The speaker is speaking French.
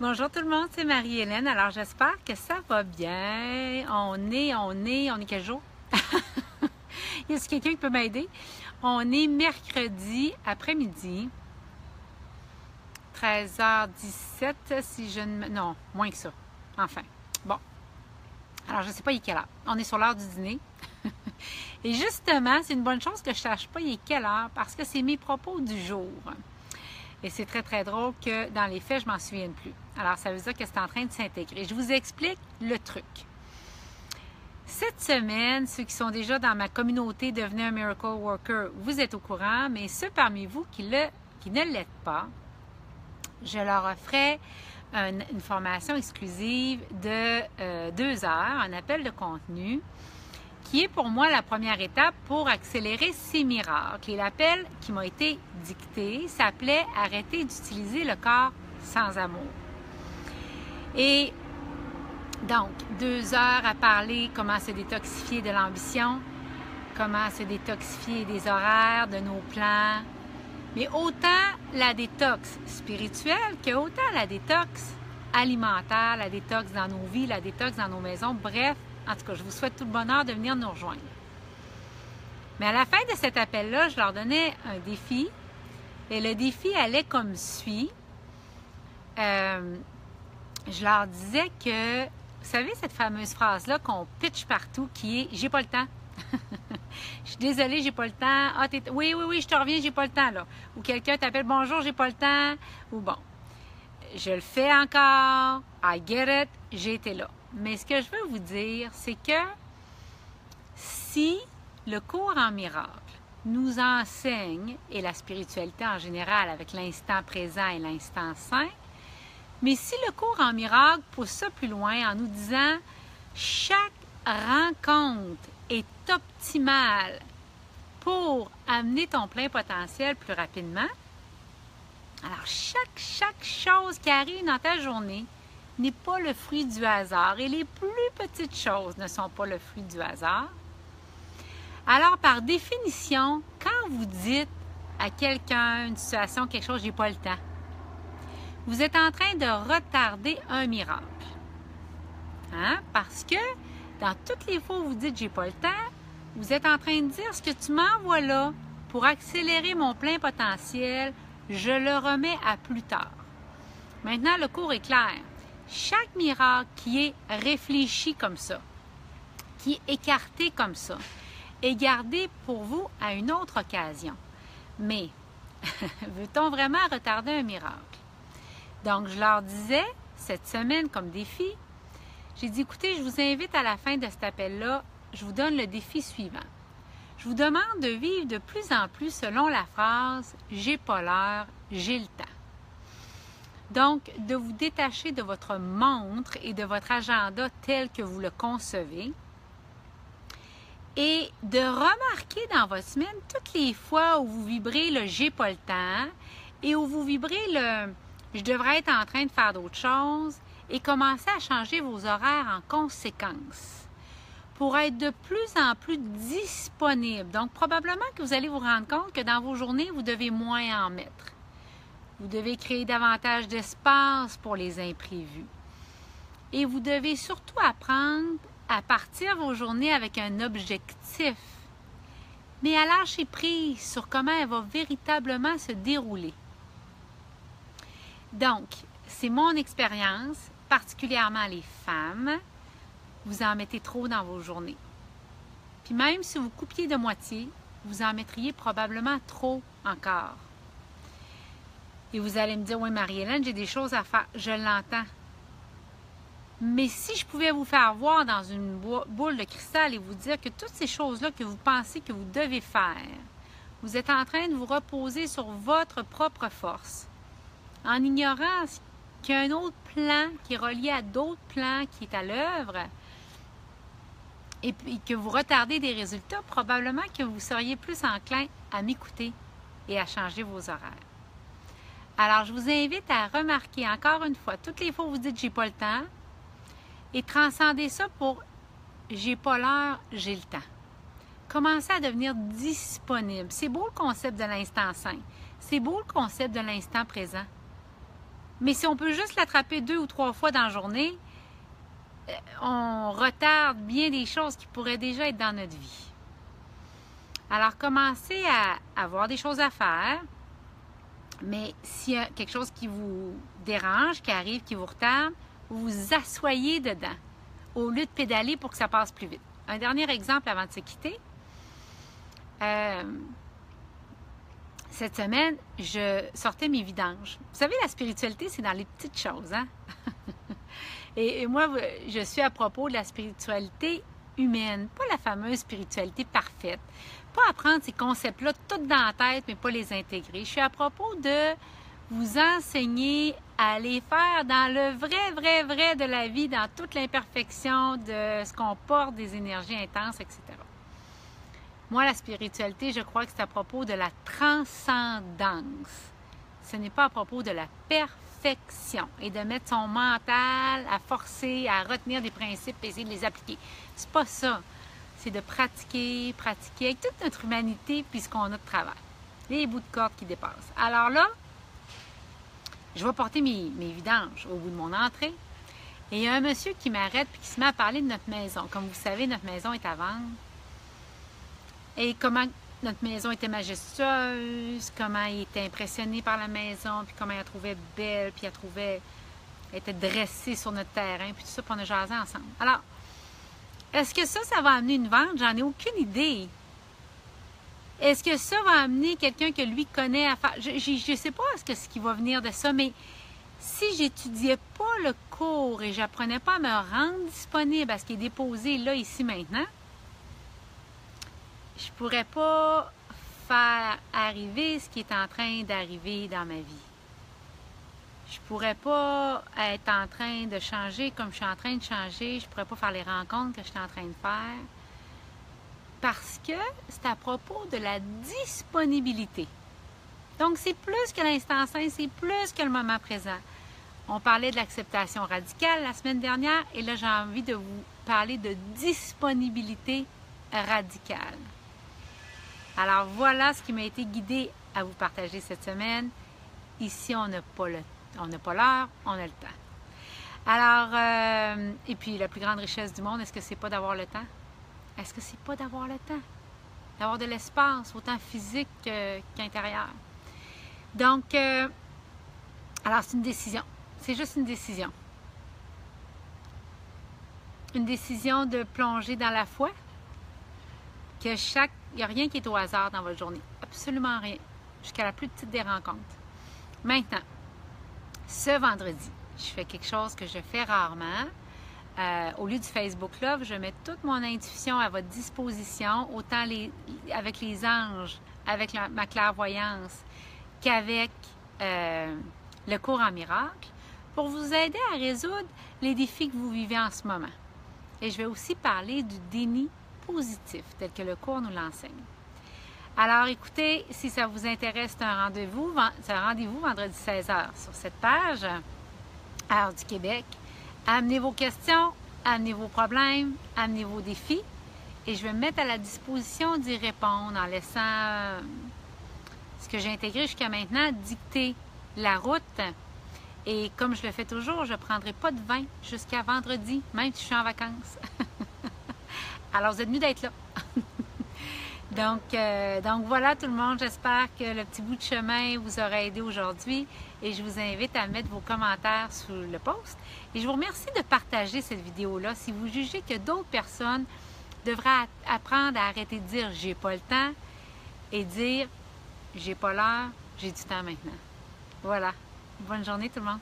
Bonjour tout le monde, c'est Marie-Hélène. Alors j'espère que ça va bien. On est quel jour? Y a-t-il quelqu'un qui peut m'aider? On est mercredi après-midi, 13h17 si je ne... Non, moins que ça. Enfin, bon. Alors je ne sais pas il est quelle heure. On est sur l'heure du dîner. Et justement, c'est une bonne chose que je ne sache pas il est quelle heure parce que c'est mes propos du jour. Et c'est très, très drôle que dans les faits, je ne m'en souvienne plus. Alors, ça veut dire que c'est en train de s'intégrer. Je vous explique le truc. Cette semaine, ceux qui sont déjà dans ma communauté Devenez un Miracle Worker, vous êtes au courant, mais ceux parmi vous qui ne l'êtes pas, je leur offrais une formation exclusive de 2 heures, un appel de contenu, qui est pour moi la première étape pour accélérer ces miracles. Et l'appel qui m'a été dicté s'appelait « Arrêter d'utiliser le corps sans amour ». Et donc, 2 heures à parler comment se détoxifier de l'ambition, comment se détoxifier des horaires, de nos plans, mais autant la détox spirituelle que autant la détox alimentaire, la détox dans nos vies, la détox dans nos maisons, bref. En tout cas, je vous souhaite tout le bonheur de venir nous rejoindre. Mais à la fin de cet appel-là, je leur donnais un défi. Et le défi allait comme suit. Je leur disais que, vous savez, cette fameuse phrase-là qu'on pitch partout qui est « j'ai pas le temps ». Je suis désolée, j'ai pas le temps. Ah, oui, je te reviens, j'ai pas le temps, là. Ou quelqu'un t'appelle « bonjour, j'ai pas le temps ». Ou bon, je le fais encore. I get it, j'ai été là. Mais ce que je veux vous dire, c'est que si le cours en miracle nous enseigne, et la spiritualité en général avec l'instant présent et l'instant sain, mais si le cours en miracle pousse ça plus loin en nous disant chaque rencontre est optimale pour amener ton plein potentiel plus rapidement, alors chaque chose qui arrive dans ta journée n'est pas le fruit du hasard et les plus petites choses ne sont pas le fruit du hasard. Alors, par définition, quand vous dites à quelqu'un, une situation, quelque chose, j'ai pas le temps, vous êtes en train de retarder un miracle. Hein? Parce que dans toutes les fois où vous dites j'ai pas le temps, vous êtes en train de dire ce que tu m'envoies là pour accélérer mon plein potentiel, je le remets à plus tard. Maintenant, le cours est clair. Chaque miracle qui est réfléchi comme ça, qui est écarté comme ça, est gardé pour vous à une autre occasion. Mais, veut-on vraiment retarder un miracle? Donc, je leur disais, cette semaine comme défi, j'ai dit, écoutez, je vous invite à la fin de cet appel-là, je vous donne le défi suivant. Je vous demande de vivre de plus en plus selon la phrase « j'ai pas l'heure, j'ai le temps ». Donc, de vous détacher de votre montre et de votre agenda tel que vous le concevez et de remarquer dans votre semaine toutes les fois où vous vibrez le « j'ai pas le temps » et où vous vibrez le « je devrais être en train de faire d'autres choses » et commencer à changer vos horaires en conséquence pour être de plus en plus disponible. Donc, probablement que vous allez vous rendre compte que dans vos journées, vous devez moins en mettre. Vous devez créer davantage d'espace pour les imprévus. Et vous devez surtout apprendre à partir vos journées avec un objectif, mais à lâcher prise sur comment elle va véritablement se dérouler. Donc, c'est mon expérience, particulièrement les femmes, vous en mettez trop dans vos journées. Puis même si vous coupiez de moitié, vous en mettriez probablement trop encore. Et vous allez me dire, oui, Marie-Hélène, j'ai des choses à faire. Je l'entends. Mais si je pouvais vous faire voir dans une boule de cristal et vous dire que toutes ces choses-là que vous pensez que vous devez faire, vous êtes en train de vous reposer sur votre propre force, en ignorant qu'il y a un autre plan qui est relié à d'autres plans qui est à l'œuvre, et puis que vous retardez des résultats, probablement que vous seriez plus enclin à m'écouter et à changer vos horaires. Alors, je vous invite à remarquer encore une fois, toutes les fois où vous dites « j'ai pas le temps » et transcender ça pour « j'ai pas l'heure, j'ai le temps ». Commencez à devenir disponible. C'est beau le concept de l'instant sain. C'est beau le concept de l'instant présent. Mais si on peut juste l'attraper 2 ou 3 fois dans la journée, on retarde bien des choses qui pourraient déjà être dans notre vie. Alors, commencez à avoir des choses à faire, mais s'il y a quelque chose qui vous dérange, qui arrive, qui vous retarde, vous vous asseyez dedans au lieu de pédaler pour que ça passe plus vite. Un dernier exemple avant de se quitter. Cette semaine, je sortais mes vidanges. Vous savez, la spiritualité, c'est dans les petites choses, hein? Et moi, je suis à propos de la spiritualité humaine, pas la fameuse spiritualité parfaite. Pas apprendre ces concepts-là tout dans la tête, mais pas les intégrer. Je suis à propos de vous enseigner à les faire dans le vrai de la vie, dans toute l'imperfection de ce qu'on porte, des énergies intenses, etc. Moi, la spiritualité, je crois que c'est à propos de la transcendance. Ce n'est pas à propos de la perfection et de mettre son mental à forcer, à retenir des principes et essayer de les appliquer. C'est pas ça. C'est de pratiquer avec toute notre humanité puis ce qu'on a de travail. Les bouts de corde qui dépassent. Alors là, je vais porter mes vidanges au bout de mon entrée. Et il y a un monsieur qui m'arrête et qui se met à parler de notre maison. Comme vous savez, notre maison est à vendre. Et comment notre maison était majestueuse, comment il était impressionné par la maison, puis comment il la trouvait belle, puis elle était dressée sur notre terrain, puis tout ça, puis on a jasé ensemble. Alors, est-ce que ça va amener une vente? J'en ai aucune idée. Est-ce que ça va amener quelqu'un que lui connaît à faire? Je ne sais pas ce qui va venir de ça, mais si j'étudiais pas le cours et j'apprenais pas à me rendre disponible à ce qui est déposé là, ici, maintenant, je ne pourrais pas faire arriver ce qui est en train d'arriver dans ma vie. Je ne pourrais pas être en train de changer comme je suis en train de changer. Je ne pourrais pas faire les rencontres que je suis en train de faire. Parce que c'est à propos de la disponibilité. Donc, c'est plus que l'instant sain, c'est plus que le moment présent. On parlait de l'acceptation radicale la semaine dernière et là, j'ai envie de vous parler de disponibilité radicale. Alors, voilà ce qui m'a été guidé à vous partager cette semaine. Ici, on n'a pas l'heure, on a le temps. Alors, et puis la plus grande richesse du monde, est-ce que c'est pas d'avoir le temps? Est-ce que c'est pas d'avoir le temps? D'avoir de l'espace, autant physique qu'intérieur. Donc, alors c'est une décision. C'est juste une décision. Une décision de plonger dans la foi. Il n'y a rien qui est au hasard dans votre journée. Absolument rien. Jusqu'à la plus petite des rencontres. Maintenant, ce vendredi, je fais quelque chose que je fais rarement. Au lieu du Facebook Love, je mets toute mon intuition à votre disposition, autant avec les anges, avec ma clairvoyance, qu'avec le cours en miracle, pour vous aider à résoudre les défis que vous vivez en ce moment. Et je vais aussi parler du déni positif, tel que le cours nous l'enseigne. Alors, écoutez, si ça vous intéresse, c'est un rendez-vous vendredi 16h sur cette page, Heure du Québec. Amenez vos questions, amenez vos problèmes, amenez vos défis et je vais me mettre à la disposition d'y répondre en laissant ce que j'ai intégré jusqu'à maintenant, dicter la route. Et comme je le fais toujours, je ne prendrai pas de vin jusqu'à vendredi, même si je suis en vacances. Alors, vous êtes mieux d'être là. Donc voilà tout le monde, j'espère que le petit bout de chemin vous aura aidé aujourd'hui et je vous invite à mettre vos commentaires sous le post. Et je vous remercie de partager cette vidéo-là si vous jugez que d'autres personnes devraient apprendre à arrêter de dire « j'ai pas le temps » et dire « j'ai pas l'heure, j'ai du temps maintenant ». Voilà. Bonne journée tout le monde.